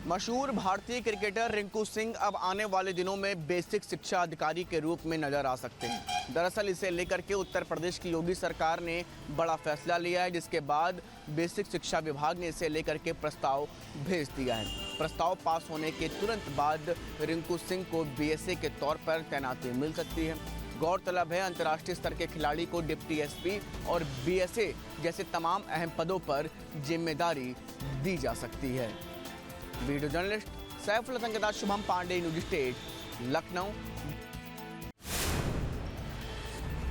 मशहूर भारतीय क्रिकेटर रिंकू सिंह अब आने वाले दिनों में बेसिक शिक्षा अधिकारी के रूप में नजर आ सकते हैं। दरअसल इसे लेकर के उत्तर प्रदेश की योगी सरकार ने बड़ा फैसला लिया है, जिसके बाद बेसिक शिक्षा विभाग ने इसे लेकर के प्रस्ताव भेज दिया है। प्रस्ताव पास होने के तुरंत बाद रिंकू सिंह को बीएसए के तौर पर तैनाती मिल सकती है। गौरतलब है, अंतर्राष्ट्रीय स्तर के खिलाड़ी को डिप्टी एसपी और बीएसए जैसे तमाम अहम पदों पर जिम्मेदारी दी जा सकती है। वीडियो जर्नलिस्ट सैफुल हसन के साथ शुभम पांडे, न्यूज स्टेट, लखनऊ।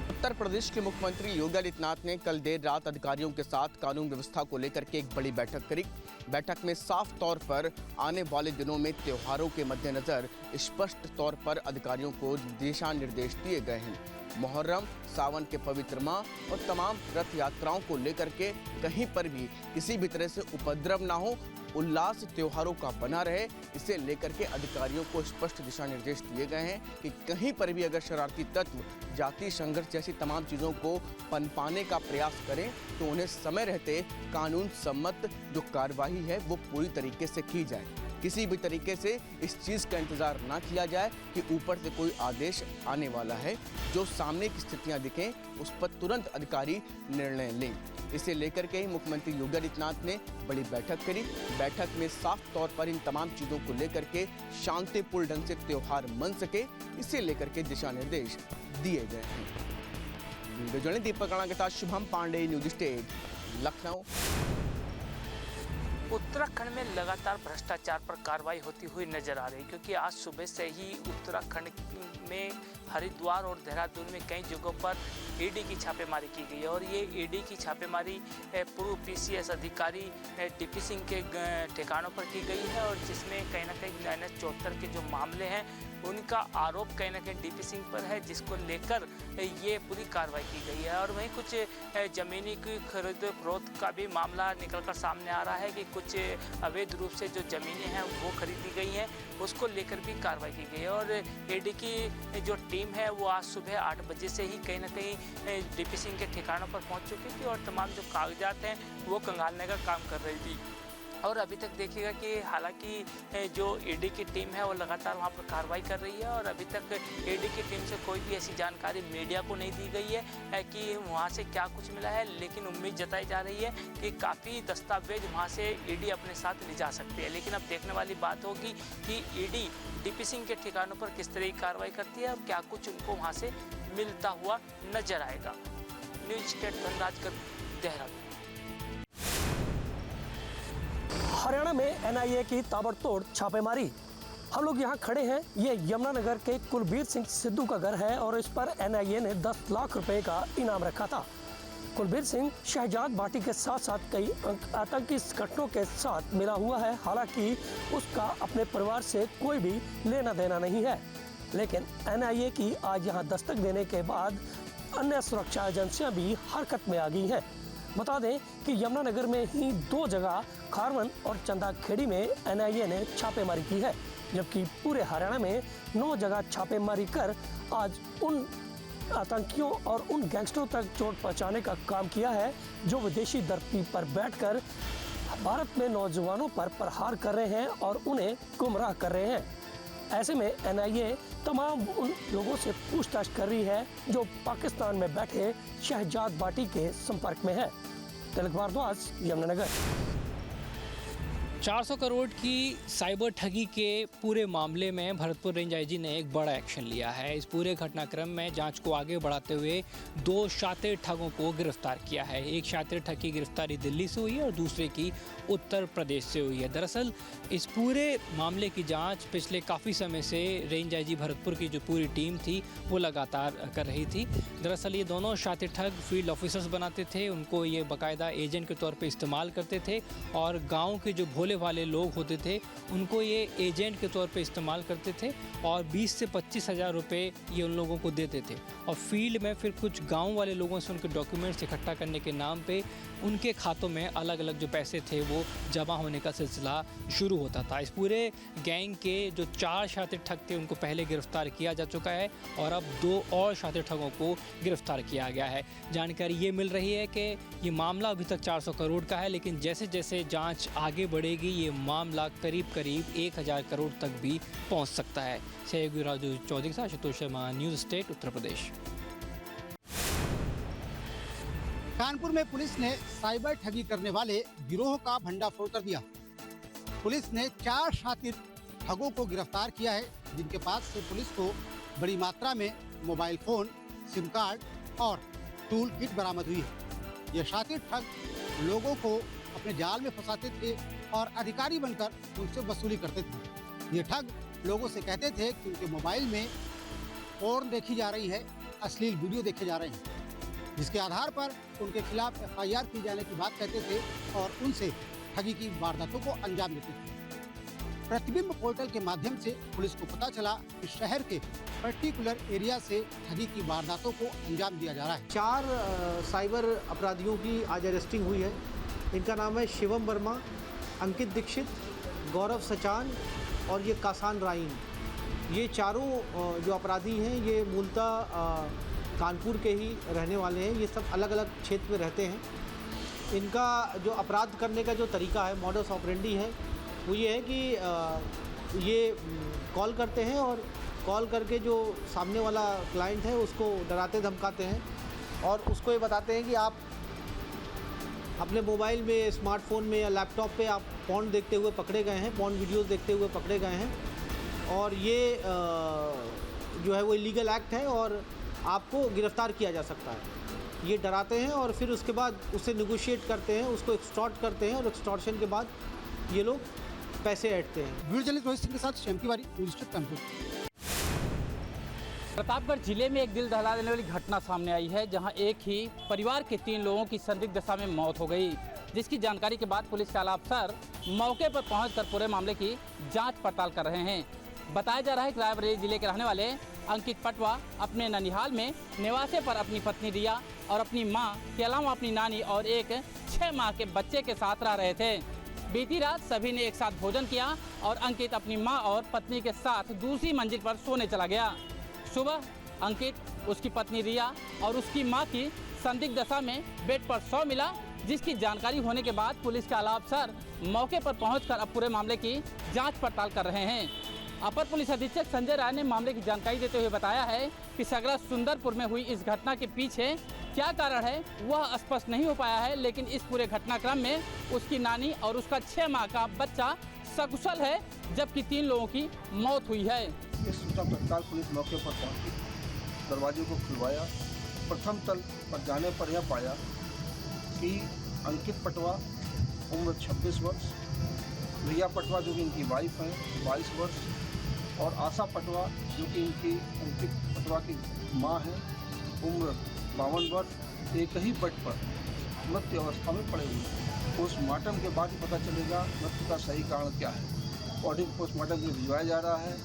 उत्तर प्रदेश के मुख्यमंत्री योगी आदित्यनाथ ने कल देर रात अधिकारियों के साथ कानून व्यवस्था को लेकर के एक बड़ी बैठक करी। बैठक में साफ तौर पर आने वाले दिनों में त्योहारों के मद्देनजर स्पष्ट तौर पर अधिकारियों को दिशा निर्देश दिए गए हैं। मुहर्रम, सावन के पवित्र माह और तमाम रथ यात्राओं को लेकर के कहीं पर भी किसी भी तरह से उपद्रव ना हो, उल्लास त्योहारों का बना रहे, इसे लेकर के अधिकारियों को स्पष्ट दिशा निर्देश दिए गए हैं कि कहीं पर भी अगर शरारती तत्व जाति संघर्ष जैसी तमाम चीज़ों को पनपाने का प्रयास करें तो उन्हें समय रहते कानून सम्मत जो कार्रवाई है वो पूरी तरीके से की जाए। किसी भी तरीके से इस चीज़ का इंतज़ार ना किया जाए कि ऊपर से कोई आदेश आने वाला है, जो सामने की स्थितियाँ दिखें उस पर तुरंत अधिकारी निर्णय लें। इसे लेकर के ही मुख्यमंत्री योगी आदित्यनाथ ने बड़ी बैठक करी। बैठक में साफ तौर पर इन तमाम चीज़ों को लेकर के शांतिपूर्ण ढंग से त्योहार मन सके, इसे लेकर के दिशा निर्देश दिए गए हैं। वीडियो जर्नलिस्ट दीपक राणा के साथ शुभम पांडे, न्यूज स्टेट, लखनऊ। उत्तराखंड में लगातार भ्रष्टाचार पर कार्रवाई होती हुई नजर आ रही, क्योंकि आज सुबह से ही उत्तराखंड में हरिद्वार और देहरादून में कई जगहों पर ईडी की छापेमारी की गई है। और ये ईडी की छापेमारी पूर्व पीसीएस अधिकारी डीपी सिंह के ठिकानों पर की गई है, और जिसमें कहीं ना कहीं NH-74 के जो मामले हैं उनका आरोप कहीं ना कहीं डीपी सिंह पर है, जिसको लेकर ये पूरी कार्रवाई की गई है। और वहीं कुछ ज़मीनी की खरीद फरोख्त का भी मामला निकलकर सामने आ रहा है कि कुछ अवैध रूप से जो ज़मीनें हैं वो खरीदी गई हैं, उसको लेकर भी कार्रवाई की गई है। और ईडी की जो टीम है वो आज सुबह 8 बजे से ही कहीं ना कहीं डीपी सिंह के ठिकानों पर पहुंच चुकी थी और तमाम जो कागजात हैं वो खंगालने का काम कर रही थी। और अभी तक देखिएगा कि हालांकि जो ईडी की टीम है वो लगातार वहाँ पर कार्रवाई कर रही है, और अभी तक ईडी की टीम से कोई भी ऐसी जानकारी मीडिया को नहीं दी गई है कि वहाँ से क्या कुछ मिला है। लेकिन उम्मीद जताई जा रही है कि काफ़ी दस्तावेज वहाँ से ईडी अपने साथ ले जा सकती है। लेकिन अब देखने वाली बात होगी कि ईडी डीपी सिंह के ठिकानों पर किस तरह की कार्रवाई करती है और क्या कुछ उनको वहाँ से मिलता हुआ नजर आएगा। News State Dhanrajgarh, Dehradun. हरियाणा में एनआईए की ताबड़तोड़ छापेमारी। हम लोग यहाँ खड़े हैं, ये यमुनानगर के कुलबीर सिंह सिद्धू का घर है और इस पर एनआईए ने 10 लाख रुपए का इनाम रखा था। कुलबीर सिंह शहजाद भाटी के साथ साथ कई आतंकी संगठनों के साथ मिला हुआ है। हालांकि उसका अपने परिवार से कोई भी लेना देना नहीं है, लेकिन एनआईए की आज यहाँ दस्तक देने के बाद अन्य सुरक्षा एजेंसियाँ भी हरकत में आ गई हैं। बता दें कि यमुनानगर में ही 2 जगह खारवन और चंदाखेड़ी में एनआईए ने छापेमारी की है, जबकि पूरे हरियाणा में 9 जगह छापेमारी कर आज उन आतंकियों और उन गैंगस्टरों तक चोट पहुंचाने का काम किया है जो विदेशी धरती पर बैठकर भारत में नौजवानों पर प्रहार कर रहे हैं और उन्हें गुमराह कर रहे हैं। ऐसे में एनआईए तमाम उन लोगों से पूछताछ कर रही है जो पाकिस्तान में बैठे शहजाद भाटी के संपर्क में है। तिलक भारद्वाज, यमुनानगर। 400 करोड़ की साइबर ठगी के पूरे मामले में भरतपुर रेंज आईजी ने एक बड़ा एक्शन लिया है। इस पूरे घटनाक्रम में जांच को आगे बढ़ाते हुए 2 शातिर ठगों को गिरफ्तार किया है। एक शातिर ठग की गिरफ्तारी दिल्ली से हुई है और दूसरे की उत्तर प्रदेश से हुई है। दरअसल इस पूरे मामले की जांच पिछले काफ़ी समय से रेंज आईजी भरतपुर की जो पूरी टीम थी वो लगातार कर रही थी। दरअसल ये दोनों शातिर ठग फील्ड ऑफिसर्स बनाते थे, उनको ये बाकायदा एजेंट के तौर पे इस्तेमाल करते थे और गांव के जो भोले वाले लोग होते थे उनको ये एजेंट के तौर पे इस्तेमाल करते थे और 20 से 25 हज़ार रुपये ये उन लोगों को देते थे। और फील्ड में फिर कुछ गांव वाले लोगों से उनके डॉक्यूमेंट्स इकट्ठा करने के नाम पे उनके खातों में अलग अलग जो पैसे थे वो जमा होने का सिलसिला शुरू होता था। इस पूरे गैंग के जो 4 शातिर ठग थे उनको पहले गिरफ्तार किया जा चुका है और अब 2 और शातिर ठगों को गिरफ्तार किया गया है। जानकारी ये मिल रही है कि ये मामला अभी तक 400 करोड़ का है, लेकिन जैसे जैसे जांच आगे बढ़ेगी बढ़ेगी ये मामला करीब करीब 1000 करोड़ तक भी पहुंच सकता है। सहयोगी राजू चौधरी के साथ आशुतोष शर्मा, न्यूज़ स्टेट, उत्तर प्रदेश। कानपुर में पुलिस ने साइबर ठगी करने वाले गिरोह का भंडाफोड़ कर दिया। पुलिस ने 4 शातिर ठगों को गिरफ्तार किया है, जिनके पास से पुलिस को बड़ी मात्रा में मोबाइल फोन, सिम कार्ड और टूल किट बरामद हुई है। ये शातिर ठग लोगों को अपने जाल में फंसाते थे और अधिकारी बनकर उनसे वसूली करते थे। ये ठग लोगों से कहते थे कि उनके मोबाइल में पोर्न देखी जा रही है, अश्लील वीडियो देखे जा रहे हैं, जिसके आधार पर उनके खिलाफ FIR की जाने की बात कहते थे और उनसे ठगी की वारदातों को अंजाम देते थे। प्रतिबिंब पोर्टल के माध्यम से पुलिस को पता चला कि शहर के पर्टिकुलर एरिया से ठगी की वारदातों को अंजाम दिया जा रहा है। 4 साइबर अपराधियों की आज अरेस्टिंग हुई है। इनका नाम है शिवम वर्मा, अंकित दीक्षित, गौरव सचान और ये कासान राइन। ये चारों जो अपराधी हैं ये मूलतः कानपुर के ही रहने वाले हैं। ये सब अलग अलग क्षेत्र में रहते हैं। इनका जो अपराध करने का जो तरीका है, मॉडस ऑपरेंडी है, वो ये है कि ये कॉल करते हैं और कॉल करके जो सामने वाला क्लाइंट है उसको डराते धमकाते हैं और उसको ये बताते हैं कि आप अपने मोबाइल में, स्मार्टफोन में या लैपटॉप पे आप पॉर्न देखते हुए पकड़े गए हैं, पॉर्न वीडियोस देखते हुए पकड़े गए हैं और ये जो है वो इलीगल एक्ट है और आपको गिरफ्तार किया जा सकता है। ये डराते हैं और फिर उसके बाद उससे नेगोशिएट करते हैं, उसको एक्सटॉर्ट करते हैं और एक्सटॉर्शन के बाद ये लोग पैसे ऐंठते हैं। वीडियो जर्नलिस्ट रोहित सिंह के साथ श्याम तिवारी, न्यूज़ स्टेट कानपुर। प्रतापगढ़ जिले में एक दिल दहला देने वाली घटना सामने आई है, जहां एक ही परिवार के 3 लोगों की संदिग्ध दशा में मौत हो गई, जिसकी जानकारी के बाद पुलिस के आला अफसर मौके पर पहुंचकर पूरे मामले की जांच पड़ताल कर रहे हैं। बताया जा रहा है कि रायबरेली जिले के रहने वाले अंकित पटवा अपने ननिहाल में निवासी पर अपनी पत्नी रिया और अपनी मां के अलावा अपनी नानी और एक 6 माह के बच्चे के साथ रह रहे थे। बीती रात सभी ने एक साथ भोजन किया और अंकित अपनी मां और पत्नी के साथ दूसरी मंजिल पर सोने चला गया। सुबह अंकित, उसकी पत्नी रिया और उसकी मां की संदिग्ध दशा में बेड पर सौ मिला, जिसकी जानकारी होने के बाद पुलिस के आला अफसर मौके पर पहुंचकर अब पूरे मामले की जांच पड़ताल कर रहे हैं। अपर पुलिस अधीक्षक संजय राय ने मामले की जानकारी देते हुए बताया है कि सगरा सुंदरपुर में हुई इस घटना के पीछे क्या कारण है वह स्पष्ट नहीं हो पाया है, लेकिन इस पूरे घटनाक्रम में उसकी नानी और उसका 6 माह का बच्चा सकुशल है, जबकि 3 लोगों की मौत हुई है। इस सूचना तत्काल पुलिस मौके पर पहुंची, दरवाजे को खुलवाया। प्रथम तल पर जाने पर यह पाया कि अंकित पटवा उम्र 26 वर्ष, रिया पटवा जो कि इनकी वाइफ हैं 22 वर्ष और आशा पटवा जो कि इनकी अंकित पटवा की मां है, उम्र 52 वर्ष, एक ही बेड पर मृत्यु अवस्था में पड़े हुए। पोस्टमार्टम के बाद ही पता चलेगा मृत्यु का सही कारण क्या है। बॉडी पोस्टमार्टम के लिए भिजवाया जा रहा है।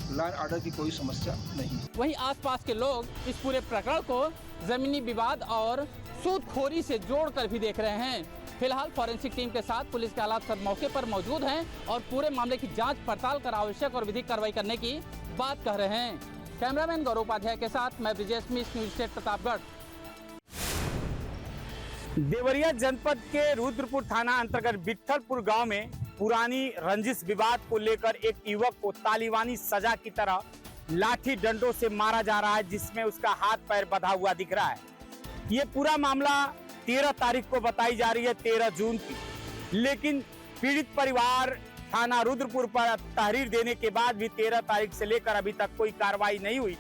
लैंड ऑर्डर की कोई समस्या नहीं। वहीं आसपास के लोग इस पूरे प्रकरण को जमीनी विवाद और सूदखोरी से जोड़कर भी देख रहे हैं। फिलहाल फॉरेंसिक टीम के साथ पुलिस के आला अफसर मौके पर मौजूद हैं और पूरे मामले की जांच पड़ताल कर आवश्यक और विधिक कार्रवाई करने की बात कह रहे हैं। कैमरामैन गौरव उपाध्याय के साथ मैं ब्रिजेश मिश्र, न्यूज़ स्टेट प्रतापगढ़। देवरिया जनपद के रुद्रपुर थाना अंतर्गत विठलपुर गांव में पुरानी रंजिश विवाद को लेकर एक युवक को तालिबानी सजा की तरह लाठी डंडों से मारा जा रहा है, जिसमें उसका हाथ पैर बंधा हुआ दिख रहा है। ये पूरा मामला 13 तारीख को बताई जा रही है, 13 जून की, लेकिन पीड़ित परिवार थाना रुद्रपुर पर तहरीर देने के बाद भी 13 तारीख से लेकर अभी तक कोई कार्रवाई नहीं हुई।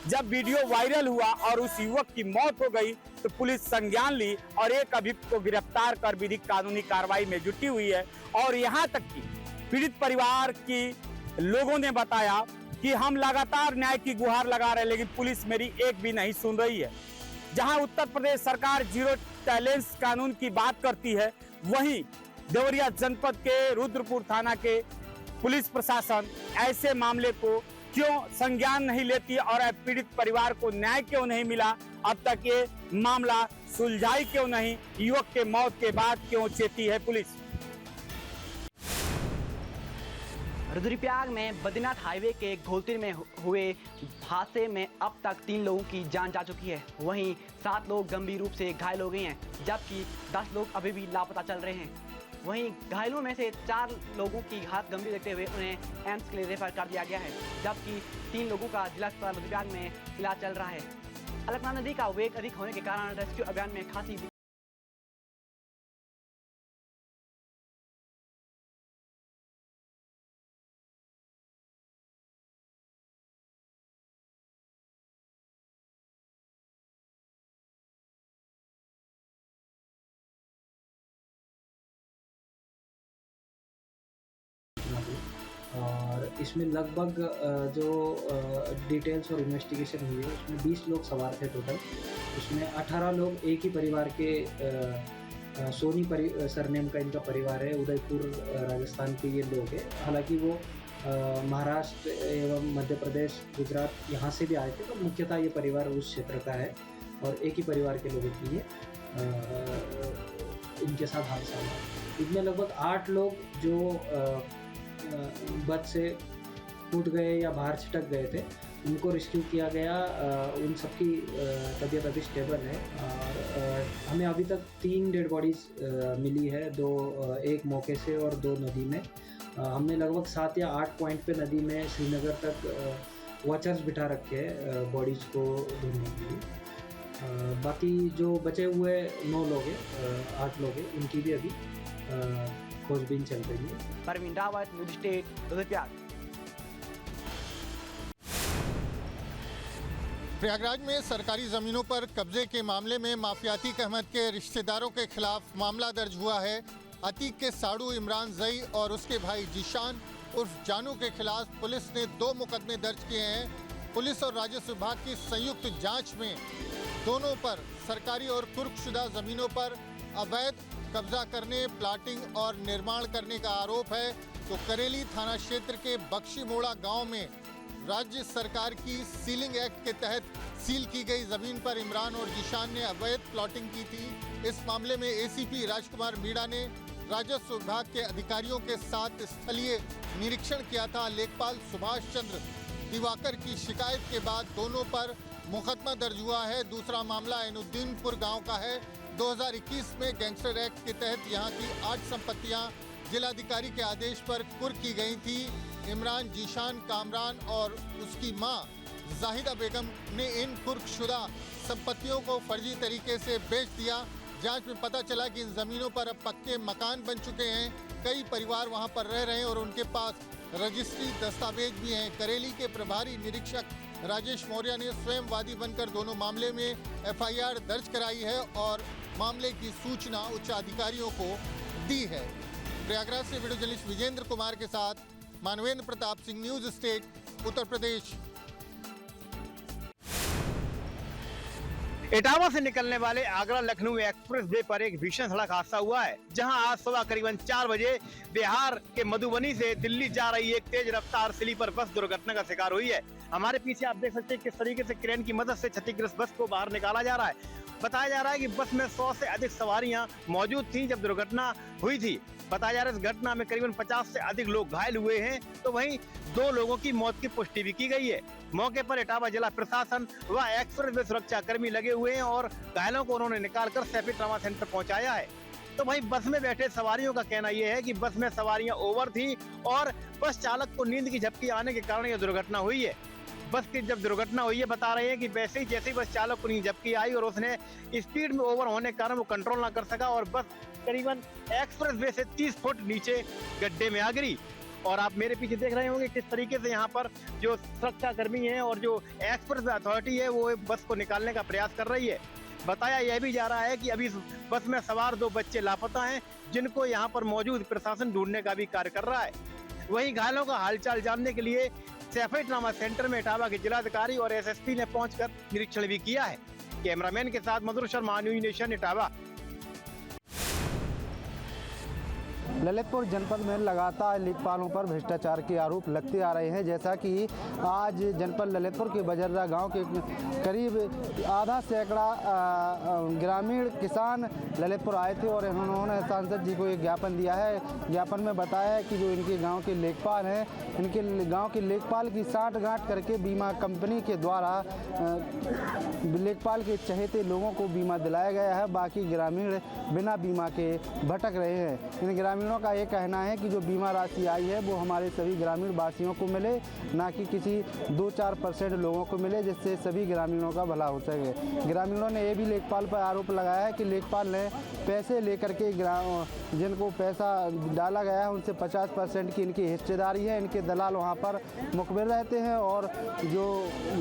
जब वीडियो वायरल हुआ और उस युवक की मौत हो गई तो पुलिस संज्ञान ली और एक अभियुक्त को गिरफ्तार कर विधिक कानूनी कार्रवाई में जुटी हुई है। और यहाँ तक कि पीड़ित परिवार की लोगों ने बताया कि हम लगातार न्याय की गुहार लगा रहे हैं, लेकिन पुलिस मेरी एक भी नहीं सुन रही है। जहां उत्तर प्रदेश सरकार जीरो टॉलरेंस कानून की बात करती है, वहीं देवरिया जनपद के रुद्रपुर थाना के पुलिस प्रशासन ऐसे मामले को क्यों संज्ञान नहीं लेती और पीड़ित परिवार को न्याय क्यों नहीं मिला, अब तक ये मामला सुलझाई क्यों नहीं, युवक के मौत के बाद क्यों चेती है पुलिस। रुद्रप्रयाग में बद्रीनाथ हाईवे के घोलतीर में हुए हादसे में अब तक 3 लोगों की जान जा चुकी है। वहीं 7 लोग गंभीर रूप से घायल हो गए हैं, जबकि 10 लोग अभी भी लापता चल रहे हैं। वहीं घायलों में से 4 लोगों की हालत गंभीर देखते हुए उन्हें एम्स के लिए रेफर कर दिया गया है, जबकि 3 लोगों का जिला अस्पताल रुद्रप्रयाग में इलाज चल रहा है। अलकनंदा नदी का वेग अधिक होने के कारण रेस्क्यू अभियान में खासी और इसमें लगभग जो डिटेल्स और इन्वेस्टिगेशन हुई है उसमें 20 लोग सवार थे टोटल। उसमें 18 लोग एक ही परिवार के सोनी सरनेम का इनका परिवार है, उदयपुर राजस्थान के ये लोग हैं। हालांकि वो महाराष्ट्र एवं मध्य प्रदेश, गुजरात यहाँ से भी आए थे, पर मुख्यतः ये परिवार उस क्षेत्र का है और एक ही परिवार के लोगों की ये इनके साथ हादसा हुआ। इनमें लगभग 8 लोग जो बच से टूट गए या बाहर छिटक गए थे, उनको रेस्क्यू किया गया। उन सबकी तबीयत अभी स्टेबल है और हमें अभी तक 3 डेड बॉडीज़ मिली है, 2 एक मौके से और 2 नदी में। हमने लगभग 7 या 8 पॉइंट पे नदी में श्रीनगर तक वॉचर्स बिठा रखे हैं बॉडीज़ को ढूंढने के लिए। बाकी जो बचे हुए 9 लोग हैं, 8 लोग हैं, उनकी भी अभी खोजबीन चल रही है। Parveen Rawat, News State, Rudraprayag. प्रयागराज में सरकारी ज़मीनों पर कब्जे के मामले में माफियाती अहमद के रिश्तेदारों के खिलाफ मामला दर्ज हुआ है। अतीक के साड़ू इमरान जई और उसके भाई जीशान उर्फ जानू के खिलाफ पुलिस ने 2 मुकदमे दर्ज किए हैं। पुलिस और राजस्व विभाग की संयुक्त जांच में दोनों पर सरकारी और कुर्कशुदा ज़मीनों पर अवैध कब्जा करने, प्लाटिंग और निर्माण करने का आरोप है। तो करेली थाना क्षेत्र के बख्शी मोड़ा गांव में राज्य सरकार की सीलिंग एक्ट के तहत सील की गई जमीन पर इमरान और जीशान ने अवैध प्लॉटिंग की थी। इस मामले में एसीपी राजकुमार मीणा ने राजस्व विभाग के अधिकारियों के साथ स्थलीय निरीक्षण किया था। लेखपाल सुभाष चंद्र दिवाकर की शिकायत के बाद दोनों पर मुकदमा दर्ज हुआ है। दूसरा मामला ऐनुद्दीनपुर गांव का है। 2021 में गैंगस्टर एक्ट के तहत यहां की 8 संपत्तियां जिलाधिकारी के आदेश पर कुर्क की गई थी। इमरान, जीशान, कामरान और उसकी मां जाहिदा बेगम ने इन कुर्कशुदा संपत्तियों को फर्जी तरीके से बेच दिया। जांच में पता चला कि इन जमीनों पर अब पक्के मकान बन चुके हैं। कई परिवार वहां पर रह रहे हैं और उनके पास रजिस्ट्री दस्तावेज भी हैं। करेली के प्रभारी निरीक्षक राजेश मौर्य ने स्वयं वादी बनकर दोनों मामले में एफआईआर दर्ज कराई है और मामले की सूचना उच्च अधिकारियों को दी है। प्रयागराज से वीडियो जर्नलिस्ट विजेंद्र कुमार के साथ मानवेंद्र प्रताप सिंह, न्यूज़ स्टेट, उत्तर प्रदेश। इटावा से निकलने वाले आगरा लखनऊ एक्सप्रेस वे पर एक भीषण सड़क हादसा हुआ है, जहां आज सुबह करीबन 4 बजे बिहार के मधुबनी से दिल्ली जा रही एक तेज रफ्तार स्लीपर बस दुर्घटना का शिकार हुई है। हमारे पीछे आप देख सकते हैं किस तरीके से क्रेन की मदद से क्षतिग्रस्त बस को बाहर निकाला जा रहा है। बताया जा रहा है कि बस में 100 से अधिक सवारियां मौजूद थी जब दुर्घटना हुई थी। बताया जा रहा है इस घटना में करीबन 50 से अधिक लोग घायल हुए हैं, तो वहीं 2 लोगों की मौत की पुष्टि भी की गई है। मौके पर इटावा जिला प्रशासन व एक्सप्रेस वे सुरक्षा कर्मी लगे हुए हैं और घायलों को उन्होंने निकालकर सैफी ट्रामा सेंटर पहुंचाया है। तो वहीं बस में बैठे सवारियों का कहना यह है कि बस में सवारियां ओवर थी और बस चालक को नींद की झपकी आने के कारण यह दुर्घटना हुई है। बस की जब दुर्घटना हुई है, बता रहे हैं कि वैसे ही जैसे ही बस चालक को नींद झपकी आई और उसने स्पीड में ओवर होने के कारण वो कंट्रोल ना कर सका और बस करीबन एक्सप्रेस वे से 30 फुट नीचे गड्ढे में आ गिरी। और आप मेरे पीछे देख रहे होंगे किस तरीके से यहाँ पर जो सुरक्षा कर्मी हैं और जो एक्सप्रेस अथॉरिटी है वो बस को निकालने का प्रयास कर रही है। बताया यह भी जा रहा है कि अभी बस में सवार 2 बच्चे लापता हैं, जिनको यहाँ पर मौजूद प्रशासन ढूंढने का भी कार्य कर रहा है। वहीं घायलों का हालचाल जानने के लिए सैफी ट्रामा सेंटर में इटावा के जिलाधिकारी और एसएसपी ने पहुंचकर निरीक्षण भी किया है। कैमरामैन के साथ मधुर शर्मा, न्यूज़ नेशन, इटावा। ललितपुर जनपद में लगातार लेखपालों पर भ्रष्टाचार के आरोप लगते आ रहे हैं। जैसा कि आज जनपद ललितपुर के बजर्रा गांव के करीब आधा सैकड़ा ग्रामीण किसान ललितपुर आए थे और उन्होंने सांसद जी को एक ज्ञापन दिया है। ज्ञापन में बताया है कि जो इनके गांव के लेखपाल हैं, इनके गांव के लेखपाल की साठगांठ करके बीमा कंपनी के द्वारा लेखपाल के चहेते लोगों को बीमा दिलाया गया है। बाकी ग्रामीण बिना बीमा के भटक रहे हैं। इन ग्रामीणों का ये कहना है कि जो बीमा राशि आई है वो हमारे सभी ग्रामीण वासियों को मिले, ना कि किसी 2-4% लोगों को मिले, जिससे सभी ग्रामीणों का भला हो सके। ग्रामीणों ने ये भी लेखपाल पर आरोप लगाया है कि लेखपाल ने पैसे लेकर के जिनको पैसा डाला गया है उनसे 50% की इनकी हिस्सेदारी है। इनके दलाल वहाँ पर मुखबिर रहते हैं और जो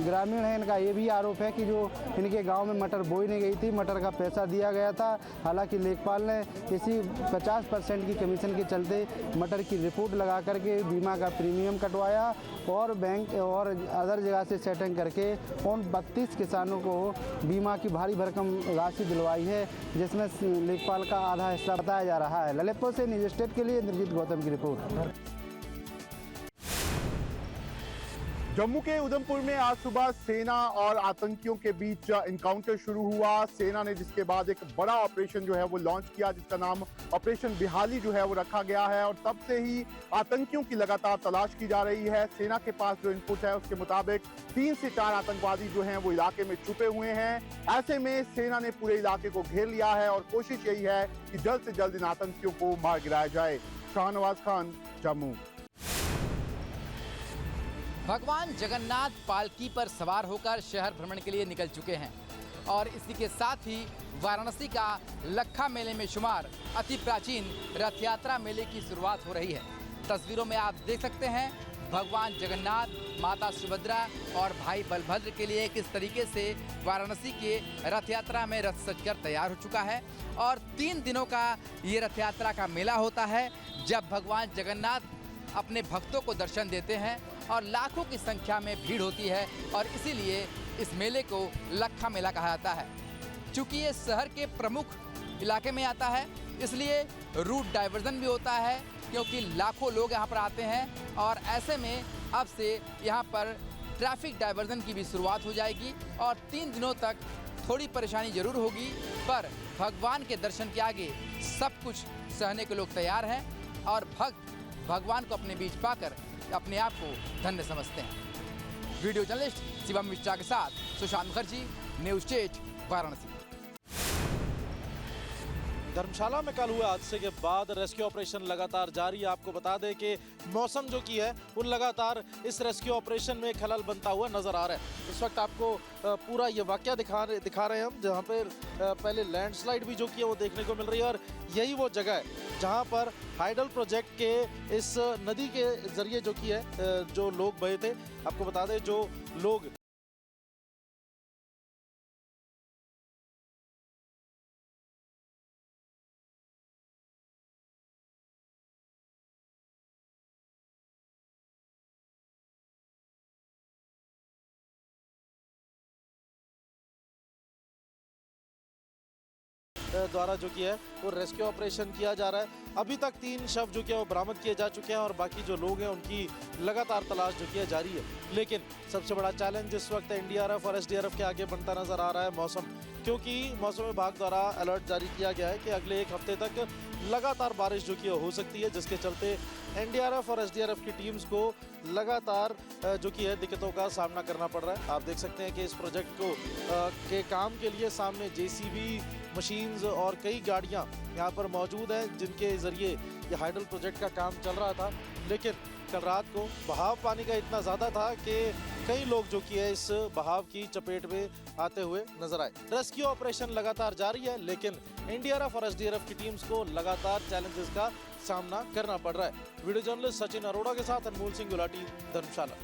ग्रामीण हैं इनका ये भी आरोप है कि जो इनके गांव में मटर बोई नहीं गई थी, मटर का पैसा दिया गया था। हालांकि लेखपाल ने इसी 50% की कमीशन के चलते मटर की रिपोर्ट लगा करके बीमा का प्रीमियम कटवाया और बैंक और अदर जगह से सेटिंग करके उन 32 किसानों को बीमा की भारी भरकम राशि दिलवाई है, जिसमें लेखपाल का आधा हिस्सा बताया जा रहा है। ललितपुर से न्यूज़ स्टेट के लिए इंद्रजीत गौतम की रिपोर्ट। जम्मू के उधमपुर में आज सुबह सेना और आतंकियों के बीच इनकाउंटर शुरू हुआ। सेना ने जिसके बाद एक बड़ा ऑपरेशन जो है वो लॉन्च किया, जिसका नाम ऑपरेशन बिहाली जो है वो रखा गया है और तब से ही आतंकियों की लगातार तलाश की जा रही है। सेना के पास जो इनपुट है उसके मुताबिक 3 से 4 आतंकवादी जो हैं वो इलाके में छुपे हुए हैं। ऐसे में सेना ने पूरे इलाके को घेर लिया है और कोशिश यही है कि जल्द से जल्द इन आतंकियों को मार गिराया जाए। शाहनवाज खान, जम्मू। भगवान जगन्नाथ पालकी पर सवार होकर शहर भ्रमण के लिए निकल चुके हैं और इसी के साथ ही वाराणसी का लखा मेले में शुमार अति प्राचीन रथ यात्रा मेले की शुरुआत हो रही है। तस्वीरों में आप देख सकते हैं भगवान जगन्नाथ, माता सुभद्रा और भाई बलभद्र के लिए किस तरीके से वाराणसी के रथ यात्रा में रथ सजकर तैयार हो चुका है। और 3 दिनों का ये रथ यात्रा का मेला होता है, जब भगवान जगन्नाथ अपने भक्तों को दर्शन देते हैं और लाखों की संख्या में भीड़ होती है और इसीलिए इस मेले को लखा मेला कहा जाता है। चूँकि ये शहर के प्रमुख इलाके में आता है, इसलिए रूट डाइवर्जन भी होता है, क्योंकि लाखों लोग यहाँ पर आते हैं और ऐसे में अब से यहाँ पर ट्रैफिक डाइवर्जन की भी शुरुआत हो जाएगी और 3 दिनों तक थोड़ी परेशानी जरूर होगी, पर भगवान के दर्शन के आगे सब कुछ सहने के लोग तैयार हैं और भक्त भगवान को अपने बीच पाकर अपने आप को धन्य समझते हैं। वीडियो जर्नलिस्ट शिवम मिश्रा के साथ सुशांत मुखर्जी, न्यूज़ स्टेट, वाराणसी। धर्मशाला में कल हुए हादसे के बाद रेस्क्यू ऑपरेशन लगातार जारी है। आपको बता दें कि मौसम जो की है वो लगातार इस रेस्क्यू ऑपरेशन में खलल बनता हुआ नजर आ रहा है। इस वक्त आपको पूरा ये वाकया दिखा रहे हैं हम, जहाँ पर पहले लैंडस्लाइड भी जो की है वो देखने को मिल रही है और यही वो जगह है जहाँ पर हाइडल प्रोजेक्ट के इस नदी के जरिए जो की है जो लोग बहे थे। आपको बता दें जो लोग द्वारा जो किया है वो रेस्क्यू ऑपरेशन किया जा रहा है। अभी तक 3 शव जो किया वो बरामद किए जा चुके हैं और बाकी जो लोग हैं उनकी लगातार तलाश जो किया जारी है। लेकिन सबसे बड़ा चैलेंज इस वक्त एनडीआरएफ और एसडीआरएफ के आगे बनता नजर आ रहा है मौसम, क्योंकि मौसम विभाग द्वारा अलर्ट जारी किया गया है कि अगले 1 हफ्ते तक लगातार बारिश जो की हो सकती है, जिसके चलते एनडीआरएफ और एसडीआरएफ की टीम्स को लगातार जो की है दिक्कतों का सामना करना पड़ रहा है। आप देख सकते हैं कि इस प्रोजेक्ट को के काम के लिए सामने जेसीबी मशीन्स और कई गाड़ियां यहां पर मौजूद हैं, जिनके जरिए ये हाइडल प्रोजेक्ट का काम चल रहा था। लेकिन कल रात को बहाव पानी का इतना ज़्यादा था कि कई लोग जो कि है इस बहाव की चपेट में आते हुए नजर आए। रेस्क्यू ऑपरेशन लगातार जारी है, लेकिन एनडीआरएफ और एसडीआरएफ की टीम्स को लगातार चैलेंजेस का सामना करना पड़ रहा है। वीडियो जर्नलिस्ट सचिन अरोड़ा के साथ अनमोल सिंह गुलाटी, धर्मशाला।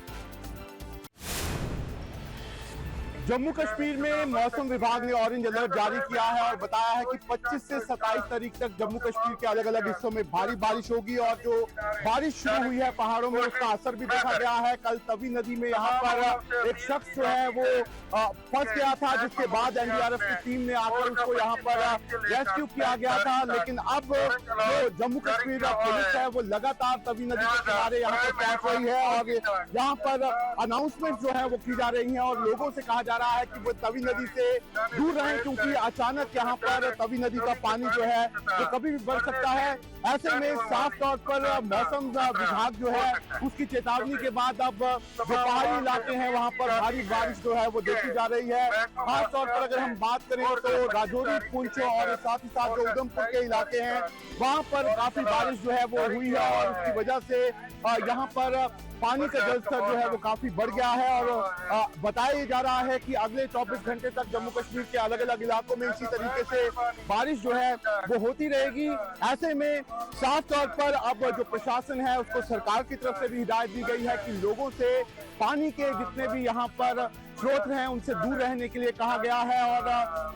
जम्मू कश्मीर में मौसम विभाग ने ऑरेंज अलर्ट जारी किया है और बताया है कि 25 से 27 तारीख तक जम्मू कश्मीर के अलग अलग हिस्सों में भारी बारिश होगी और जो बारिश शुरू हुई है पहाड़ों में उसका असर भी देखा गया है। कल तवी नदी में यहाँ पर एक शख्स जो है वो फंस गया था, जिसके बाद एनडीआरएफ की टीम ने आकर उसको यहाँ पर रेस्क्यू किया गया था। लेकिन अब जो जम्मू कश्मीर पुलिस है वो लगातार तवी नदी के किनारे यहाँ पर पहुंच रही है और यहाँ पर अनाउंसमेंट जो है वो की जा रही है और लोगों से कहा जा रहा है कि वो तवी नदी से दूर रहें, क्योंकि अचानक यहाँ पर तवी नदी का पानी जो है वो कभी भी बढ़ सकता है। ऐसे में साफ तौर पर मौसम विभाग जो है उसकी चेतावनी के बाद अब जो पहाड़ी इलाके हैं वहाँ पर भारी बारिश जो है वो देखी जा रही है। खास तौर पर अगर हम बात करें तो राजौरी, पुंछ और साथ ही साथ जो उधमपुर के इलाके हैं वहाँ पर काफी बारिश जो है वो हुई है और उसकी वजह से यहाँ पर पानी का जलस्तर जो है वो काफी बढ़ गया है और बताया जा रहा है कि अगले 24 घंटे तक जम्मू कश्मीर के अलग अलग इलाकों में इसी तरीके से बारिश जो है वो होती रहेगी। ऐसे में साफ तौर पर अब जो प्रशासन है उसको सरकार की तरफ से भी हिदायत दी गई है कि लोगों से पानी के जितने भी यहाँ पर स्रोत हैं उनसे दूर रहने के लिए कहा गया है और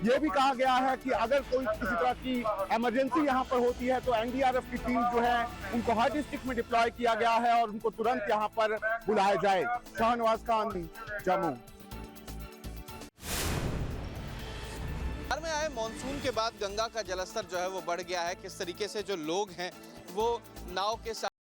ये भी कहा गया है कि अगर कोई किसी तरह की इमरजेंसी यहाँ पर होती है तो एनडीआरएफ की टीम जो है उनको हर डिस्ट्रिक्ट में डिप्लॉय किया गया है और उनको तुरंत यहाँ पर बुलाया जाए। शाहनवाज खान, जम्मू। बिहार में आए मॉनसून के बाद गंगा का जलस्तर जो है वो बढ़ गया है। किस तरीके से जो लोग हैं वो नाव के साथ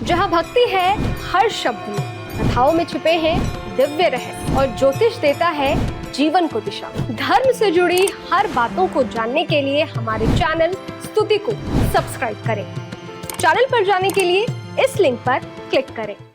जहाँ भक्ति है हर शब्द में, कथाओं में छुपे हैं दिव्य रहस्य और ज्योतिष देता है जीवन को दिशा। धर्म से जुड़ी हर बातों को जानने के लिए हमारे चैनल स्तुति को सब्सक्राइब करें। चैनल पर जाने के लिए इस लिंक पर क्लिक करें।